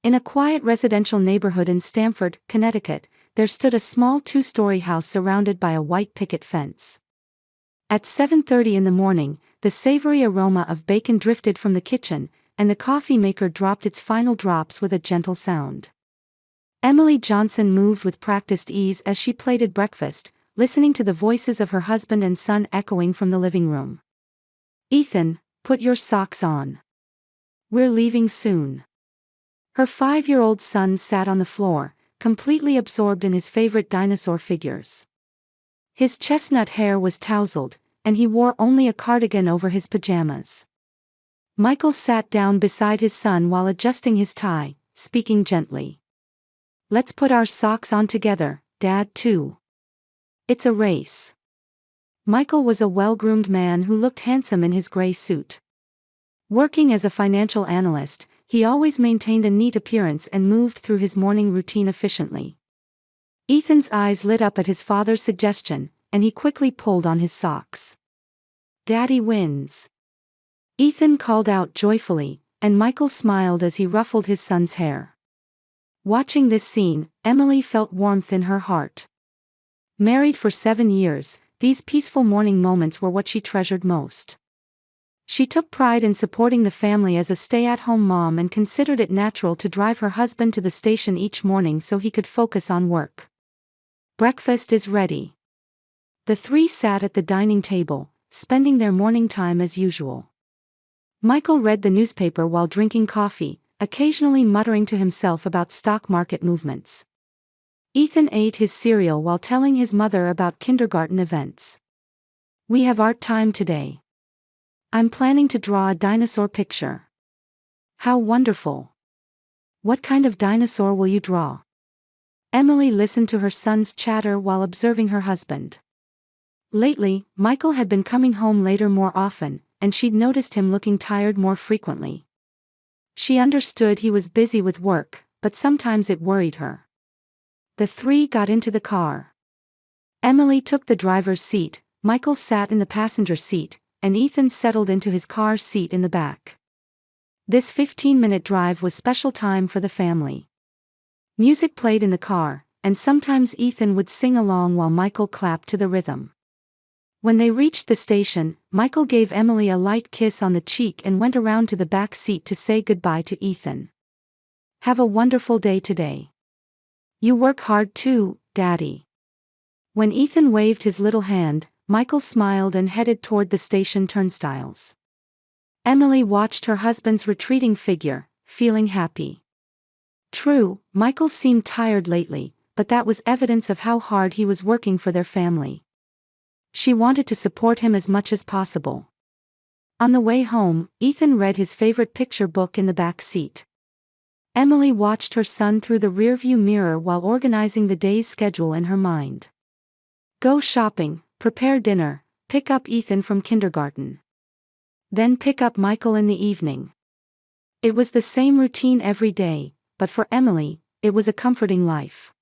In a quiet residential neighborhood in Stamford, Connecticut, there stood a small two-story house surrounded by a white picket fence. At 7:30 in the morning, the savory aroma of bacon drifted from the kitchen, and the coffee maker dropped its final drops with a gentle sound. Emily Johnson moved with practiced ease as she plated breakfast, listening to the voices of her husband and son echoing from the living room. "Ethan, put your socks on. We're leaving soon." Her 5-year-old son sat on the floor, completely absorbed in his favorite dinosaur figures. His chestnut hair was tousled, and he wore only a cardigan over his pajamas. Michael sat down beside his son while adjusting his tie, speaking gently. "Let's put our socks on together, Dad, too. It's a race." Michael was a well-groomed man who looked handsome in his gray suit. Working as a financial analyst, he always maintained a neat appearance and moved through his morning routine efficiently. Ethan's eyes lit up at his father's suggestion, and he quickly pulled on his socks. "Daddy wins," Ethan called out joyfully, and Michael smiled as he ruffled his son's hair. Watching this scene, Emily felt warmth in her heart. Married for 7 years, these peaceful morning moments were what she treasured most. She took pride in supporting the family as a stay-at-home mom and considered it natural to drive her husband to the station each morning so he could focus on work. "Breakfast is ready." The three sat at the dining table, spending their morning time as usual. Michael read the newspaper while drinking coffee, occasionally muttering to himself about stock market movements. Ethan ate his cereal while telling his mother about kindergarten events. "We have art time today. I'm planning to draw a dinosaur picture." "How wonderful. What kind of dinosaur will you draw?" Emily listened to her son's chatter while observing her husband. Lately, Michael had been coming home later more often, and she'd noticed him looking tired more frequently. She understood he was busy with work, but sometimes it worried her. The three got into the car. Emily took the driver's seat, Michael sat in the passenger seat, and Ethan settled into his car seat in the back. This 15-minute drive was special time for the family. Music played in the car, and sometimes Ethan would sing along while Michael clapped to the rhythm. When they reached the station, Michael gave Emily a light kiss on the cheek and went around to the back seat to say goodbye to Ethan. "Have a wonderful day today. You work hard too, Daddy." When Ethan waved his little hand, Michael smiled and headed toward the station turnstiles. Emily watched her husband's retreating figure, feeling happy. True, Michael seemed tired lately, but that was evidence of how hard he was working for their family. She wanted to support him as much as possible. On the way home, Ethan read his favorite picture book in the back seat. Emily watched her son through the rearview mirror while organizing the day's schedule in her mind. Go shopping, prepare dinner, pick up Ethan from kindergarten. Then pick up Michael in the evening. It was the same routine every day, but for Emily, it was a comforting life.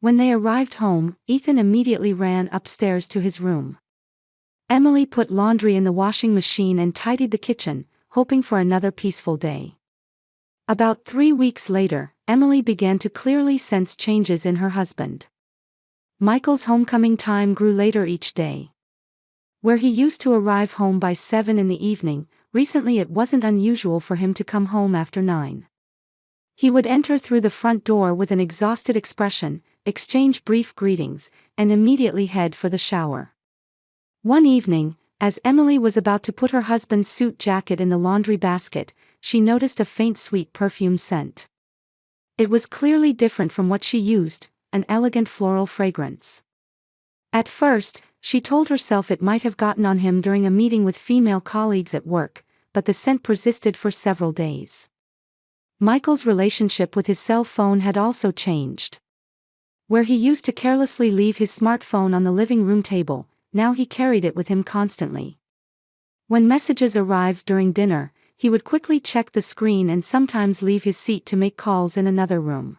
When they arrived home, Ethan immediately ran upstairs to his room. Emily put laundry in the washing machine and tidied the kitchen, hoping for another peaceful day. About 3 weeks later, Emily began to clearly sense changes in her husband. Michael's homecoming time grew later each day. Where he used to arrive home by 7 in the evening, recently it wasn't unusual for him to come home after 9. He would enter through the front door with an exhausted expression, exchange brief greetings, and immediately head for the shower. One evening, as Emily was about to put her husband's suit jacket in the laundry basket, she noticed a faint sweet perfume scent. It was clearly different from what she used, an elegant floral fragrance. At first, she told herself it might have gotten on him during a meeting with female colleagues at work, but the scent persisted for several days. Michael's relationship with his cell phone had also changed. Where he used to carelessly leave his smartphone on the living room table, now he carried it with him constantly. When messages arrived during dinner, he would quickly check the screen and sometimes leave his seat to make calls in another room.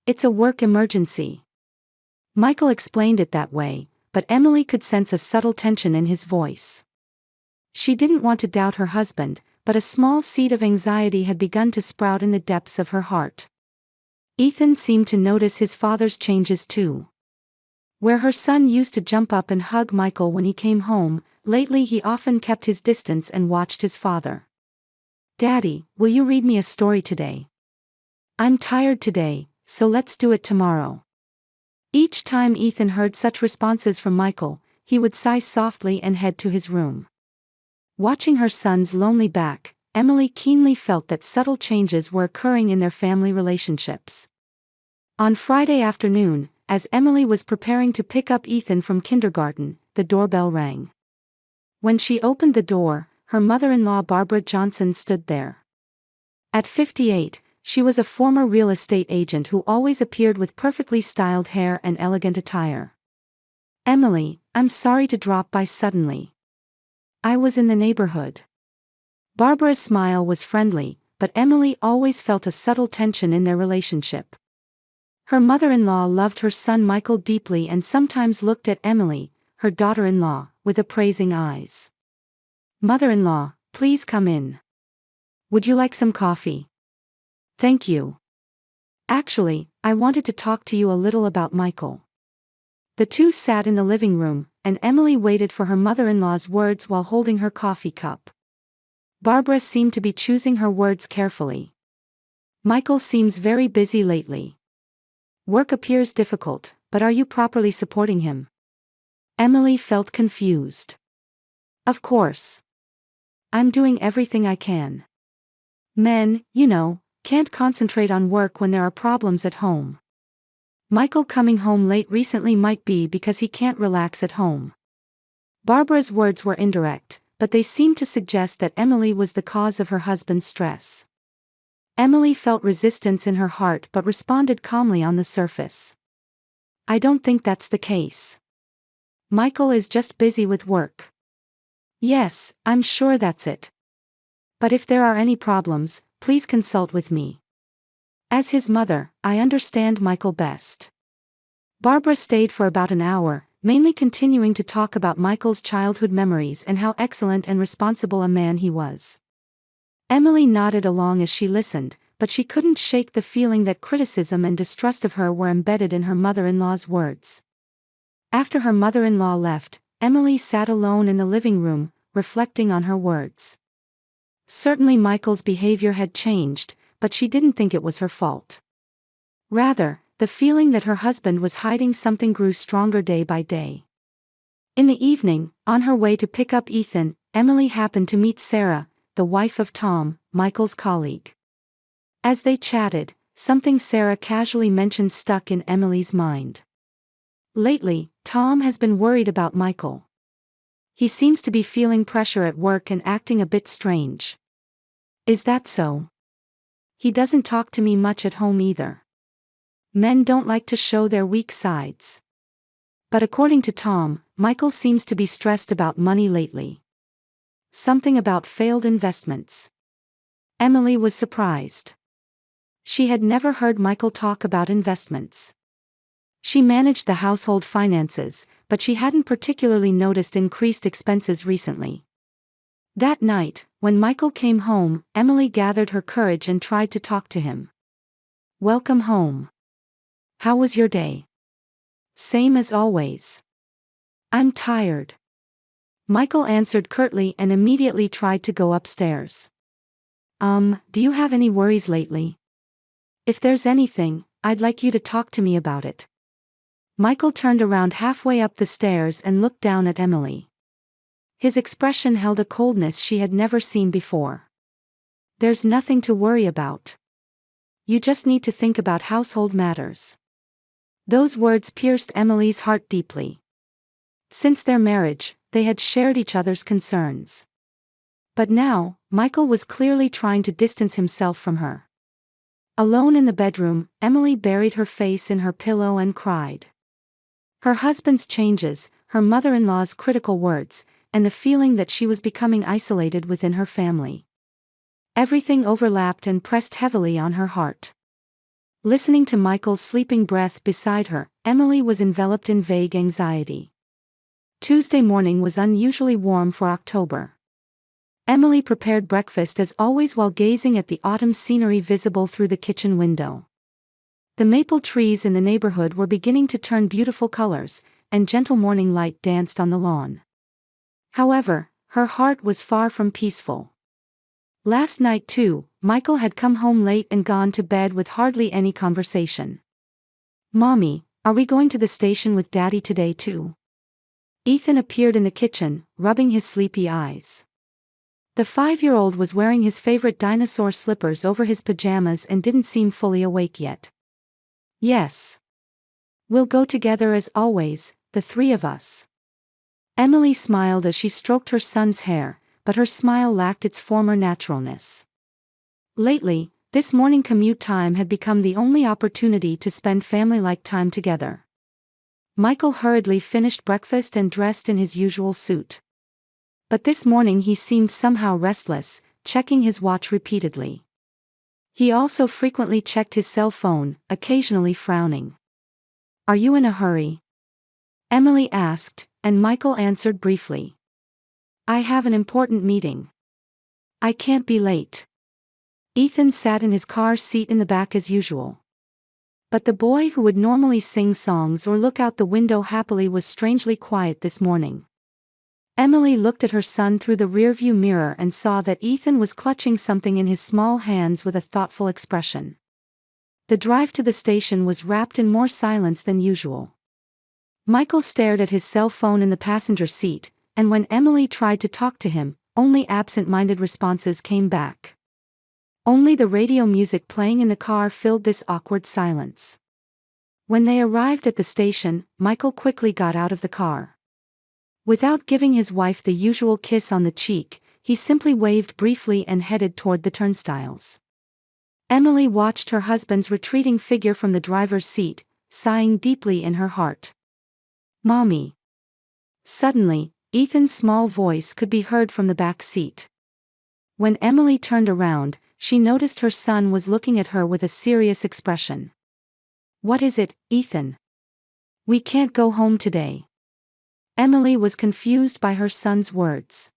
"It's a work emergency." Michael explained it that way, but Emily could sense a subtle tension in his voice. She didn't want to doubt her husband, but a small seed of anxiety had begun to sprout in the depths of her heart. Ethan seemed to notice his father's changes too. Where her son used to jump up and hug Michael when he came home, lately he often kept his distance and watched his father. "Daddy, will you read me a story today? I'm tired today, so let's do it tomorrow." Each time Ethan heard such responses from Michael, he would sigh softly and head to his room. Watching her son's lonely back, Emily keenly felt that subtle changes were occurring in their family relationships. On Friday afternoon, as Emily was preparing to pick up Ethan from kindergarten, the doorbell rang. When she opened the door, her mother-in-law Barbara Johnson stood there. At 58, she was a former real estate agent who always appeared with perfectly styled hair and elegant attire. "Emily, I'm sorry to drop by suddenly. I was in the neighborhood." Barbara's smile was friendly, but Emily always felt a subtle tension in their relationship. Her mother-in-law loved her son Michael deeply and sometimes looked at Emily, her daughter-in-law, with appraising eyes. "Mother-in-law, please come in. Would you like some coffee?" "Thank you. Actually, I wanted to talk to you a little about Michael." The two sat in the living room, and Emily waited for her mother-in-law's words while holding her coffee cup. Barbara seemed to be choosing her words carefully. "Michael seems very busy lately. Work appears difficult, but are you properly supporting him?" Emily felt confused. "Of course. I'm doing everything I can. Men, can't concentrate on work when there are problems at home. Michael coming home late recently might be because he can't relax at home." Barbara's words were indirect, but they seemed to suggest that Emily was the cause of her husband's stress. Emily felt resistance in her heart but responded calmly on the surface. "I don't think that's the case. Michael is just busy with work." "Yes, I'm sure that's it. But if there are any problems, please consult with me. As his mother, I understand Michael best." Barbara stayed for about an hour, mainly continuing to talk about Michael's childhood memories and how excellent and responsible a man he was. Emily nodded along as she listened, but she couldn't shake the feeling that criticism and distrust of her were embedded in her mother-in-law's words. After her mother-in-law left, Emily sat alone in the living room, reflecting on her words. Certainly Michael's behavior had changed, but she didn't think it was her fault. Rather, the feeling that her husband was hiding something grew stronger day by day. In the evening, on her way to pick up Ethan, Emily happened to meet Sarah, the wife of Tom, Michael's colleague. As they chatted, something Sarah casually mentioned stuck in Emily's mind. "Lately, Tom has been worried about Michael. He seems to be feeling pressure at work and acting a bit strange." "Is that so? He doesn't talk to me much at home either. Men don't like to show their weak sides. But according to Tom, Michael seems to be stressed about money lately. Something about failed investments." Emily was surprised. She had never heard Michael talk about investments. She managed the household finances, but she hadn't particularly noticed increased expenses recently. That night, when Michael came home, Emily gathered her courage and tried to talk to him. "Welcome home. How was your day?" "Same as always. I'm tired." Michael answered curtly and immediately tried to go upstairs. Do you have any worries lately? If there's anything, I'd like you to talk to me about it." Michael turned around halfway up the stairs and looked down at Emily. His expression held a coldness she had never seen before. "There's nothing to worry about. You just need to think about household matters." Those words pierced Emily's heart deeply. Since their marriage, they had shared each other's concerns. But now, Michael was clearly trying to distance himself from her. Alone in the bedroom, Emily buried her face in her pillow and cried. Her husband's changes, her mother-in-law's critical words, and the feeling that she was becoming isolated within her family. Everything overlapped and pressed heavily on her heart. Listening to Michael's sleeping breath beside her, Emily was enveloped in vague anxiety. Tuesday morning was unusually warm for October. Emily prepared breakfast as always while gazing at the autumn scenery visible through the kitchen window. The maple trees in the neighborhood were beginning to turn beautiful colors, and gentle morning light danced on the lawn. However, her heart was far from peaceful. Last night too, Michael had come home late and gone to bed with hardly any conversation. "Mommy, are we going to the station with Daddy today too?" Ethan appeared in the kitchen, rubbing his sleepy eyes. The 5-year-old was wearing his favorite dinosaur slippers over his pajamas and didn't seem fully awake yet. "Yes. We'll go together as always, the three of us." Emily smiled as she stroked her son's hair, but her smile lacked its former naturalness. Lately, this morning commute time had become the only opportunity to spend family-like time together. Michael hurriedly finished breakfast and dressed in his usual suit. But this morning he seemed somehow restless, checking his watch repeatedly. He also frequently checked his cell phone, occasionally frowning. "Are you in a hurry?" Emily asked, and Michael answered briefly. "I have an important meeting. I can't be late." Ethan sat in his car seat in the back as usual. But the boy who would normally sing songs or look out the window happily was strangely quiet this morning. Emily looked at her son through the rearview mirror and saw that Ethan was clutching something in his small hands with a thoughtful expression. The drive to the station was wrapped in more silence than usual. Michael stared at his cell phone in the passenger seat, and when Emily tried to talk to him, only absent-minded responses came back. Only the radio music playing in the car filled this awkward silence. When they arrived at the station, Michael quickly got out of the car. Without giving his wife the usual kiss on the cheek, he simply waved briefly and headed toward the turnstiles. Emily watched her husband's retreating figure from the driver's seat, sighing deeply in her heart. "Mommy." Suddenly, Ethan's small voice could be heard from the back seat. When Emily turned around, she noticed her son was looking at her with a serious expression. "What is it, Ethan? We can't go home today." Emily was confused by her son's words.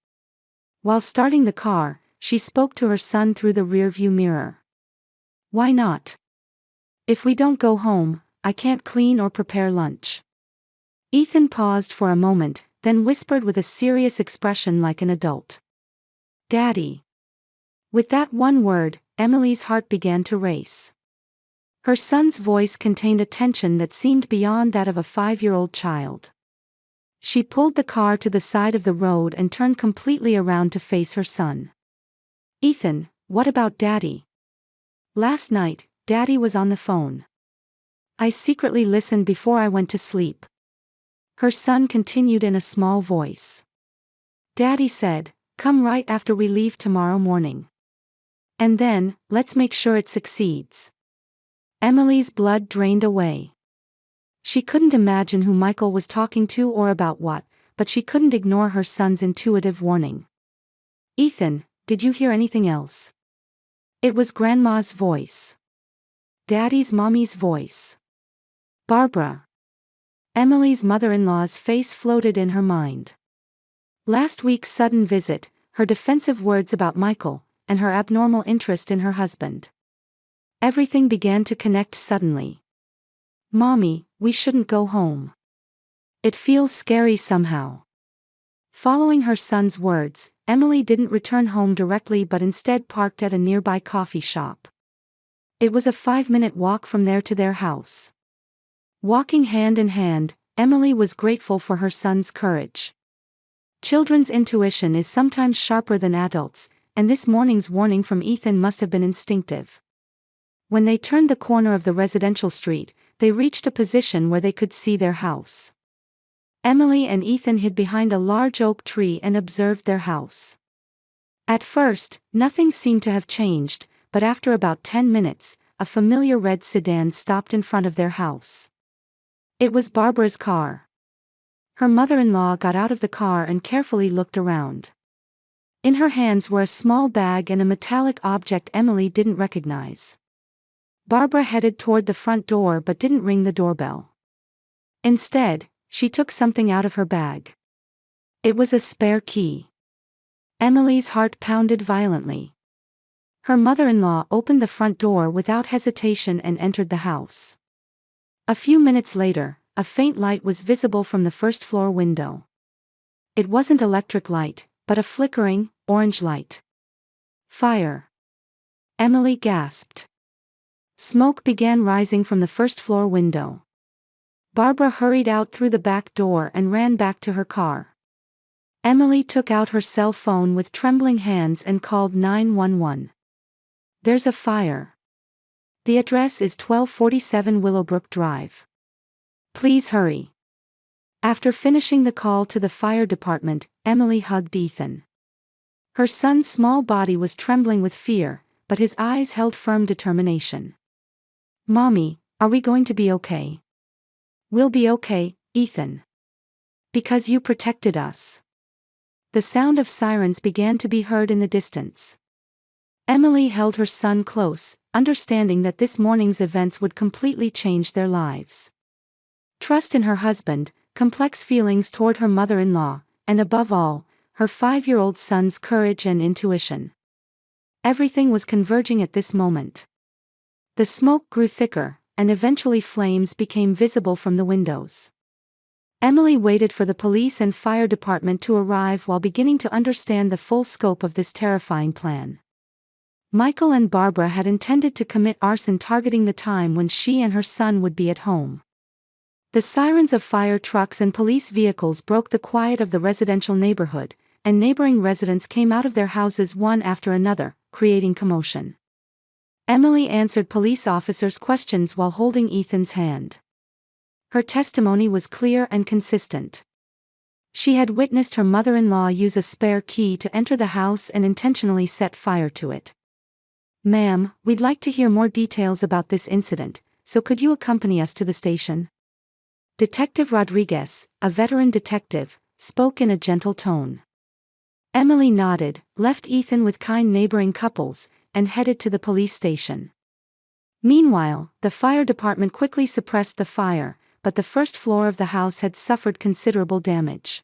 While starting the car, she spoke to her son through the rearview mirror. "Why not? If we don't go home, I can't clean or prepare lunch." Ethan paused for a moment, then whispered with a serious expression like an adult. "Daddy." With that one word, Emily's heart began to race. Her son's voice contained a tension that seemed beyond that of a 5-year-old child. She pulled the car to the side of the road and turned completely around to face her son. "Ethan, what about Daddy? Last night, Daddy was on the phone. I secretly listened before I went to sleep." Her son continued in a small voice. "Daddy said, 'Come right after we leave tomorrow morning. And then, let's make sure it succeeds.'" Emily's blood drained away. She couldn't imagine who Michael was talking to or about what, but she couldn't ignore her son's intuitive warning. "Ethan, did you hear anything else?" It was Grandma's voice. Daddy's mommy's voice. Barbara. Emily's mother-in-law's face floated in her mind. Last week's sudden visit, her defensive words about Michael, and her abnormal interest in her husband. Everything began to connect suddenly. "Mommy, we shouldn't go home. It feels scary somehow." Following her son's words, Emily didn't return home directly but instead parked at a nearby coffee shop. It was a 5-minute walk from there to their house. Walking hand in hand, Emily was grateful for her son's courage. Children's intuition is sometimes sharper than adults, and this morning's warning from Ethan must have been instinctive. When they turned the corner of the residential street, they reached a position where they could see their house. Emily and Ethan hid behind a large oak tree and observed their house. At first, nothing seemed to have changed, but after about 10 minutes, a familiar red sedan stopped in front of their house. It was Barbara's car. Her mother-in-law got out of the car and carefully looked around. In her hands were a small bag and a metallic object Emily didn't recognize. Barbara headed toward the front door but didn't ring the doorbell. Instead, she took something out of her bag. It was a spare key. Emily's heart pounded violently. Her mother-in-law opened the front door without hesitation and entered the house. A few minutes later, a faint light was visible from the first-floor window. It wasn't electric light, but a flickering, orange light. Fire! Emily gasped. Smoke began rising from the first-floor window. Barbara hurried out through the back door and ran back to her car. Emily took out her cell phone with trembling hands and called 911. "There's a fire. The address is 1247 Willowbrook Drive. Please hurry." After finishing the call to the fire department, Emily hugged Ethan. Her son's small body was trembling with fear, but his eyes held firm determination. "Mommy, are we going to be okay?" "We'll be okay, Ethan. Because you protected us." The sound of sirens began to be heard in the distance. Emily held her son close, understanding that this morning's events would completely change their lives. Trust in her husband, complex feelings toward her mother-in-law, and above all, her 5-year-old son's courage and intuition. Everything was converging at this moment. The smoke grew thicker, and eventually flames became visible from the windows. Emily waited for the police and fire department to arrive while beginning to understand the full scope of this terrifying plan. Michael and Barbara had intended to commit arson targeting the time when she and her son would be at home. The sirens of fire trucks and police vehicles broke the quiet of the residential neighborhood, and neighboring residents came out of their houses one after another, creating commotion. Emily answered police officers' questions while holding Ethan's hand. Her testimony was clear and consistent. She had witnessed her mother-in-law use a spare key to enter the house and intentionally set fire to it. "Ma'am, we'd like to hear more details about this incident, so could you accompany us to the station?" Detective Rodriguez, a veteran detective, spoke in a gentle tone. Emily nodded, left Ethan with kind neighboring couples, and headed to the police station. Meanwhile, the fire department quickly suppressed the fire, but the first floor of the house had suffered considerable damage.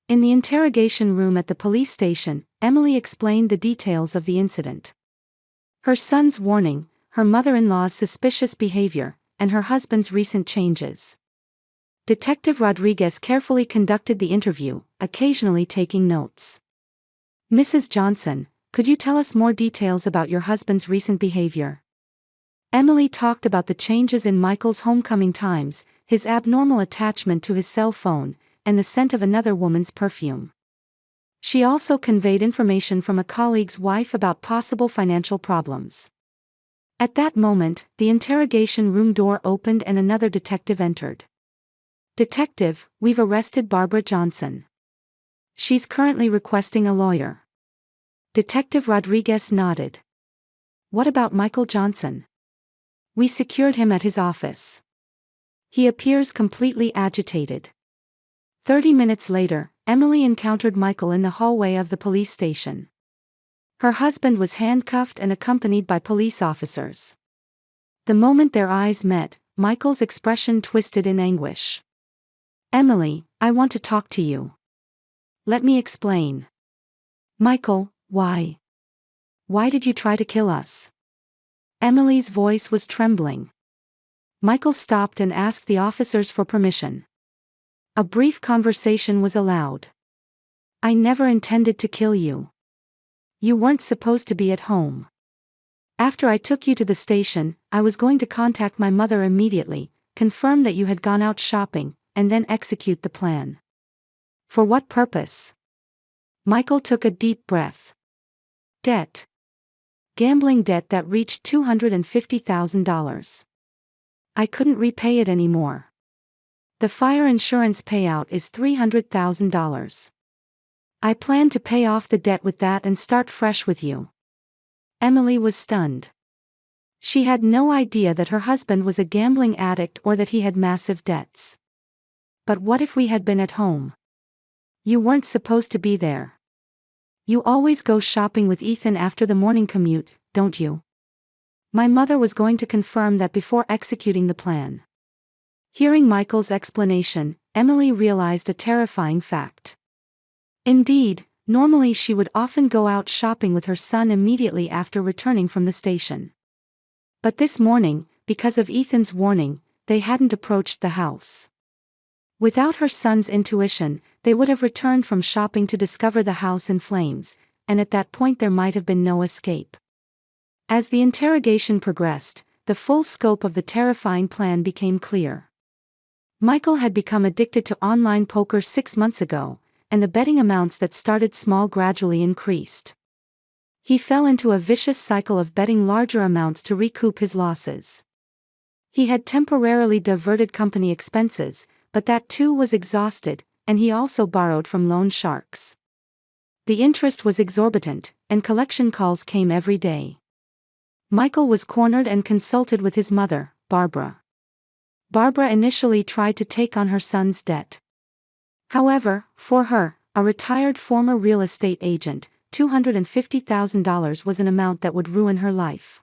In the interrogation room at the police station, Emily explained the details of the incident. Her son's warning, her mother-in-law's suspicious behavior, and her husband's recent changes. Detective Rodriguez carefully conducted the interview, occasionally taking notes. "Mrs. Johnson, could you tell us more details about your husband's recent behavior?" Emily talked about the changes in Michael's homecoming times, his abnormal attachment to his cell phone, and the scent of another woman's perfume. She also conveyed information from a colleague's wife about possible financial problems. At that moment, the interrogation room door opened and another detective entered. "Detective, we've arrested Barbara Johnson. She's currently requesting a lawyer." Detective Rodriguez nodded. "What about Michael Johnson?" "We secured him at his office. He appears completely agitated." 30 minutes later, Emily encountered Michael in the hallway of the police station. Her husband was handcuffed and accompanied by police officers. The moment their eyes met, Michael's expression twisted in anguish. "Emily, I want to talk to you." "Let me explain." "Michael, why? Why did you try to kill us?" Emily's voice was trembling. Michael stopped and asked the officers for permission. A brief conversation was allowed. "I never intended to kill you. You weren't supposed to be at home. After I took you to the station, I was going to contact my mother immediately, confirm that you had gone out shopping, and then execute the plan." "For what purpose?" Michael took a deep breath. "Debt. Gambling debt that reached $250,000. I couldn't repay it anymore. The fire insurance payout is $300,000. I plan to pay off the debt with that and start fresh with you." Emily was stunned. She had no idea that her husband was a gambling addict or that he had massive debts. "But what if we had been at home? You weren't supposed to be there. You always go shopping with Ethan after the morning commute, don't you?" "My mother was going to confirm that before executing the plan." Hearing Michael's explanation, Emily realized a terrifying fact. Indeed, Normally she would often go out shopping with her son immediately after returning from the station. But this morning, because of Ethan's warning, they hadn't approached the house. Without her son's intuition, they would have returned from shopping to discover the house in flames, and at that point there might have been no escape. As the interrogation progressed, the full scope of the terrifying plan became clear. Michael had become addicted to online poker 6 months ago, and the betting amounts that started small gradually increased. He fell into a vicious cycle of betting larger amounts to recoup his losses. He had temporarily diverted company expenses, but that too was exhausted, and he also borrowed from loan sharks. The interest was exorbitant, and collection calls came every day. Michael was cornered and consulted with his mother, Barbara. Barbara initially tried to take on her son's debt. However, for her, a retired former real estate agent, $250,000 was an amount that would ruin her life.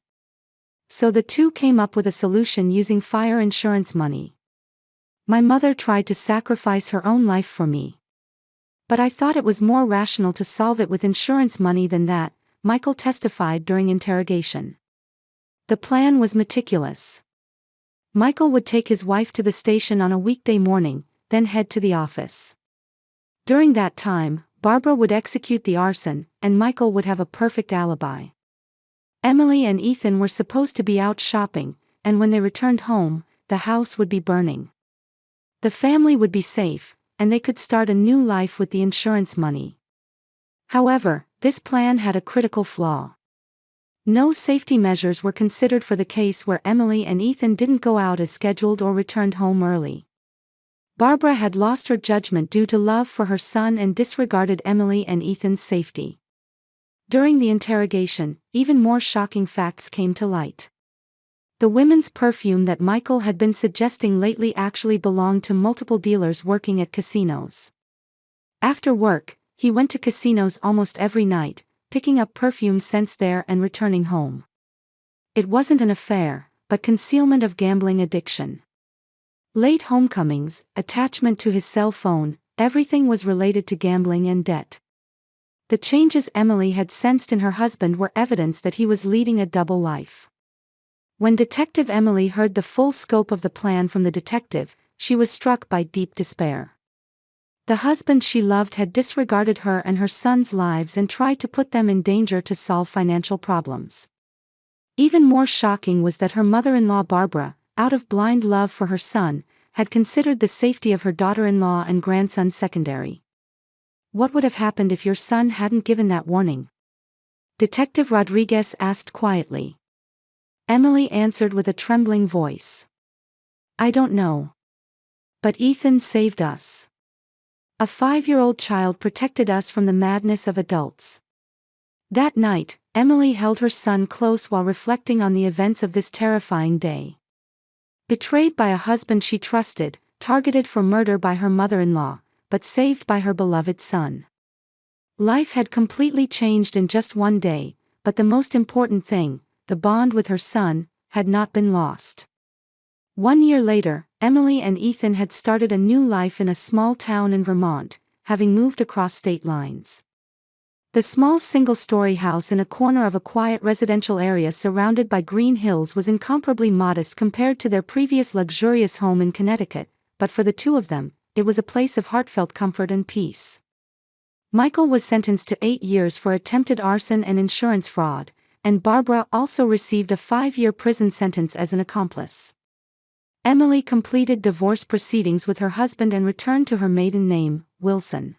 So the two came up with a solution using fire insurance money. My mother tried to sacrifice her own life for me. But I thought it was more rational to solve it with insurance money than that, Michael testified during interrogation. The plan was meticulous. Michael would take his wife to the station on a weekday morning, then head to the office. During that time, Barbara would execute the arson, and Michael would have a perfect alibi. Emily and Ethan were supposed to be out shopping, and when they returned home, the house would be burning. The family would be safe, and they could start a new life with the insurance money. However, this plan had a critical flaw. No safety measures were considered for the case where Emily and Ethan didn't go out as scheduled or returned home early. Barbara had lost her judgment due to love for her son and disregarded Emily and Ethan's safety. During the interrogation, even more shocking facts came to light. The women's perfume that Michael had been suggesting lately actually belonged to multiple dealers working at casinos. After work, he went to casinos almost every night, picking up perfume scents there and returning home. It wasn't an affair, but concealment of gambling addiction. Late homecomings, attachment to his cell phone, everything was related to gambling and debt. The changes Emily had sensed in her husband were evidence that he was leading a double life. When Detective Emily heard the full scope of the plan from the detective, she was struck by deep despair. The husband she loved had disregarded her and her son's lives and tried to put them in danger to solve financial problems. Even more shocking was that her mother-in-law Barbara, out of blind love for her son, had considered the safety of her daughter-in-law and grandson secondary. What would have happened if your son hadn't given that warning? Detective Rodriguez asked quietly. Emily answered with a trembling voice. I don't know. But Ethan saved us. A 5-year-old child protected us from the madness of adults. That night, Emily held her son close while reflecting on the events of this terrifying day. Betrayed by a husband she trusted, targeted for murder by her mother-in-law, but saved by her beloved son. Life had completely changed in just one day, but the most important thing, the bond with her son, had not been lost. 1 year later, Emily and Ethan had started a new life in a small town in Vermont, having moved across state lines. The small single-story house in a corner of a quiet residential area surrounded by green hills was incomparably modest compared to their previous luxurious home in Connecticut, but for the two of them, it was a place of heartfelt comfort and peace. Michael was sentenced to 8 years for attempted arson and insurance fraud, and Barbara also received a 5-year prison sentence as an accomplice. Emily completed divorce proceedings with her husband and returned to her maiden name, Wilson.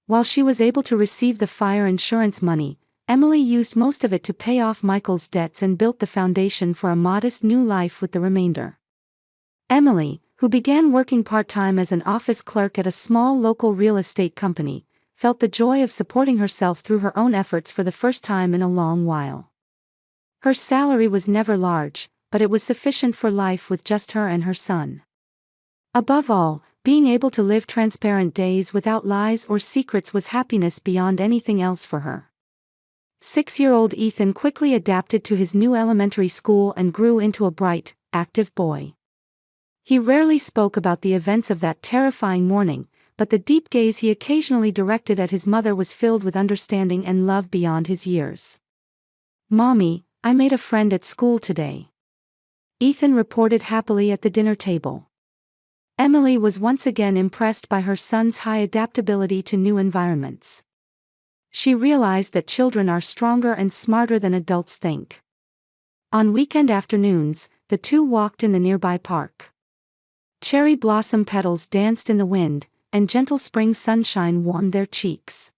While she was able to receive the fire insurance money, Emily used most of it to pay off Michael's debts and built the foundation for a modest new life with the remainder. Emily, who began working part-time as an office clerk at a small local real estate company, felt the joy of supporting herself through her own efforts for the first time in a long while. Her salary was never large, but it was sufficient for life with just her and her son. Above all, being able to live transparent days without lies or secrets was happiness beyond anything else for her. 6-year-old Ethan quickly adapted to his new elementary school and grew into a bright, active boy. He rarely spoke about the events of that terrifying morning, but the deep gaze he occasionally directed at his mother was filled with understanding and love beyond his years. "Mommy, I made a friend at school today," Ethan reported happily at the dinner table. Emily was once again impressed by her son's high adaptability to new environments. She realized that children are stronger and smarter than adults think. On weekend afternoons, the two walked in the nearby park. Cherry blossom petals danced in the wind, and gentle spring sunshine warmed their cheeks.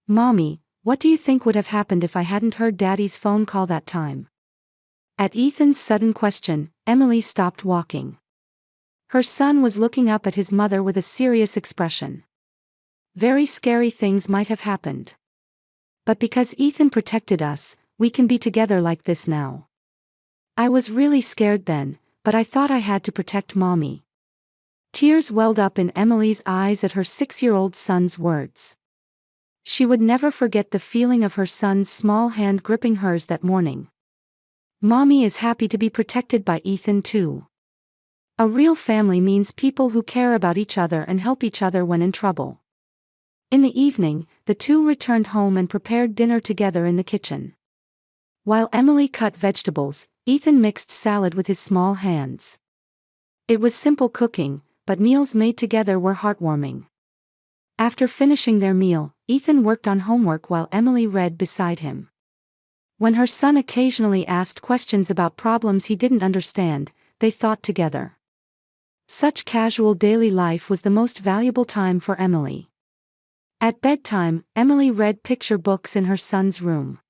"Mommy, what do you think would have happened if I hadn't heard Daddy's phone call that time?" At Ethan's sudden question, Emily stopped walking. Her son was looking up at his mother with a serious expression. "Very scary things might have happened. But because Ethan protected us, we can be together like this now. I was really scared then, but I thought I had to protect Mommy." Tears welled up in Emily's eyes at her 6-year-old son's words. She would never forget the feeling of her son's small hand gripping hers that morning. Mommy is happy to be protected by Ethan too. A real family means people who care about each other and help each other when in trouble. In the evening, the two returned home and prepared dinner together in the kitchen. While Emily cut vegetables, Ethan mixed salad with his small hands. It was simple cooking, but meals made together were heartwarming. After finishing their meal, Ethan worked on homework while Emily read beside him. When her son occasionally asked questions about problems he didn't understand, they thought together. Such casual daily life was the most valuable time for Emily. At bedtime, Emily read picture books in her son's room.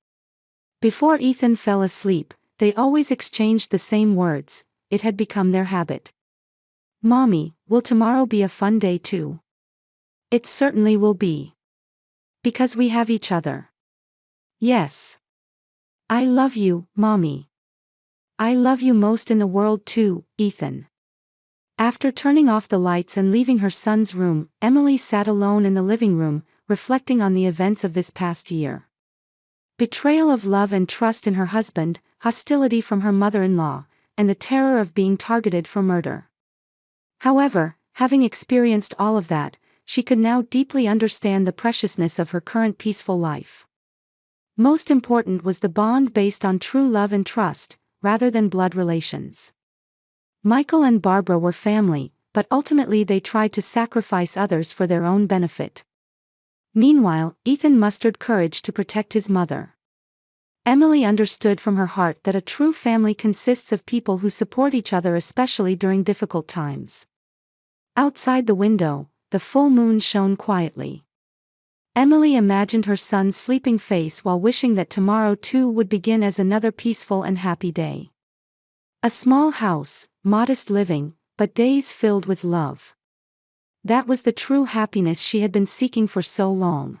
Before Ethan fell asleep, they always exchanged the same words. It had become their habit. "Mommy, will tomorrow be a fun day too?" "It certainly will be. Because we have each other." "Yes. I love you, Mommy." "I love you most in the world too, Ethan." After turning off the lights and leaving her son's room, Emily sat alone in the living room, reflecting on the events of this past year. Betrayal of love and trust in her husband, hostility from her mother-in-law, and the terror of being targeted for murder. However, having experienced all of that, she could now deeply understand the preciousness of her current peaceful life. Most important was the bond based on true love and trust, rather than blood relations. Michael and Barbara were family, but ultimately they tried to sacrifice others for their own benefit. Meanwhile, Ethan mustered courage to protect his mother. Emily understood from her heart that a true family consists of people who support each other, especially during difficult times. Outside the window, the full moon shone quietly. Emily imagined her son's sleeping face while wishing that tomorrow too would begin as another peaceful and happy day. A small house, modest living, but days filled with love. That was the true happiness she had been seeking for so long.